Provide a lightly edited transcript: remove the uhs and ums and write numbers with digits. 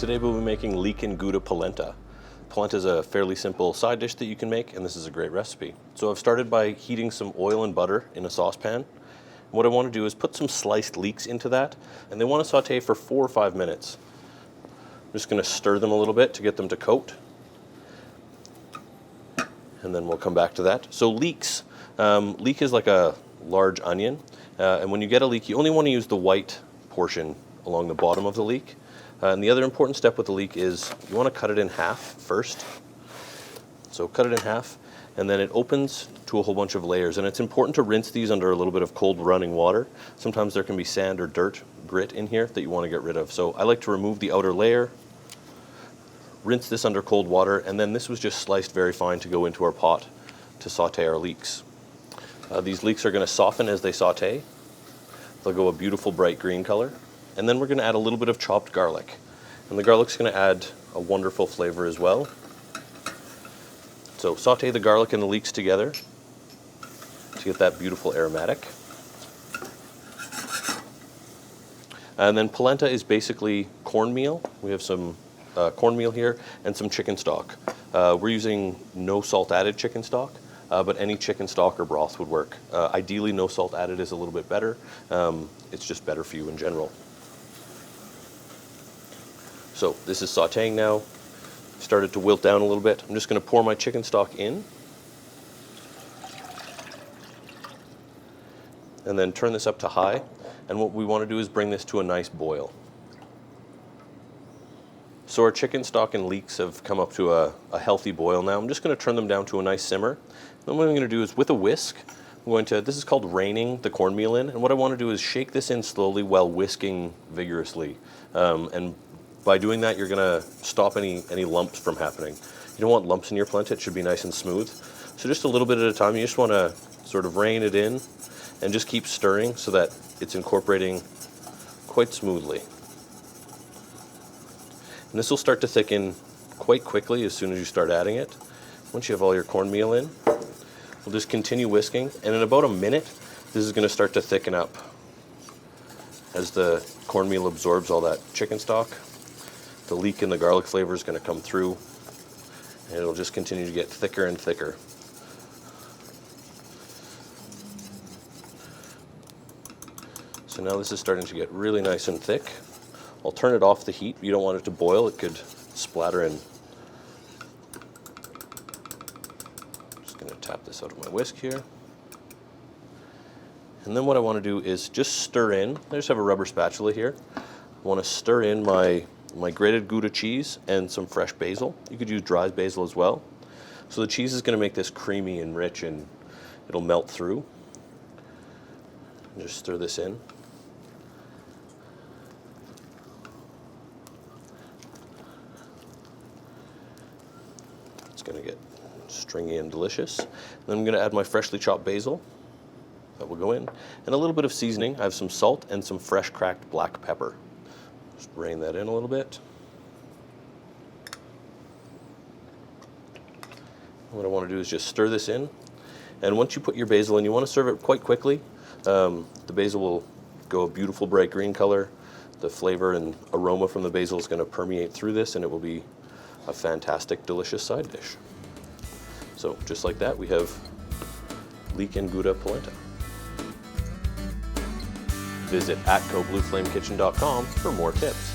Today we'll be making leek and Gouda polenta. Polenta is a fairly simple side dish that you can make, and this is a great recipe. So I've started by heating some oil and butter in a saucepan. And what I want to do is put some sliced leeks into that, and they want to saute for 4 or 5 minutes. I'm just going to stir them a little bit to get them to coat, and then we'll come back to that. So leeks. Leek is like a large onion, and when you get a leek, you only want to use the white portion along the bottom of the leek. And the other important step with the leek is you want to cut it in half first. So cut it in half, and then it opens to a whole bunch of layers. And it's important to rinse these under a little bit of cold running water. Sometimes there can be sand or dirt, grit in here that you want to get rid of. So I like to remove the outer layer, rinse this under cold water, and then this was just sliced very fine to go into our pot to saute our leeks. These leeks are going to soften as they saute. They'll go a beautiful bright green color. And then we're going to add a little bit of chopped garlic. And the garlic's going to add a wonderful flavor as well. So saute the garlic and the leeks together to get that beautiful aromatic. And then polenta is basically cornmeal. We have some cornmeal here and some chicken stock. We're using no salt added chicken stock, but any chicken stock or broth would work. Ideally, no salt added is a little bit better. It's just better for you in general. So this is sauteing now. Started to wilt down a little bit. I'm just going to pour my chicken stock in. And then turn this up to high. And what we want to do is bring this to a nice boil. So our chicken stock and leeks have come up to a healthy boil now. I'm just going to turn them down to a nice simmer. Then what I'm going to do is with a whisk, this is called reining the cornmeal in. And what I want to do is shake this in slowly while whisking vigorously. And by doing that, you're going to stop any lumps from happening. You don't want lumps in your polenta. It should be nice and smooth. So just a little bit at a time. You just want to sort of rein it in and just keep stirring so that it's incorporating quite smoothly. And this will start to thicken quite quickly as soon as you start adding it. Once you have all your cornmeal in, we'll just continue whisking. And in about a minute, this is going to start to thicken up as the cornmeal absorbs all that chicken stock. The leek and the garlic flavor is going to come through, and it'll just continue to get thicker and thicker. So now this is starting to get really nice and thick. I'll turn it off the heat. You don't want it to boil. It could splatter in. Just going to tap this out of my whisk here. And then what I want to do is just stir in. I just have a rubber spatula here. I want to stir in my grated Gouda cheese and some fresh basil. You could use dry basil as well. So the cheese is going to make this creamy and rich, and it'll melt through. Just stir this in. It's going to get stringy and delicious. Then I'm going to add my freshly chopped basil. That will go in. And a little bit of seasoning. I have some salt and some fresh cracked black pepper. Just rein that in a little bit. What I want to do is just stir this in. And once you put your basil in, you want to serve it quite quickly. The basil will go a beautiful bright green color. The flavor and aroma from the basil is going to permeate through this, and it will be a fantastic, delicious side dish. So just like that, we have leek and Gouda polenta. Visit @goblueflamekitchen.com for more tips.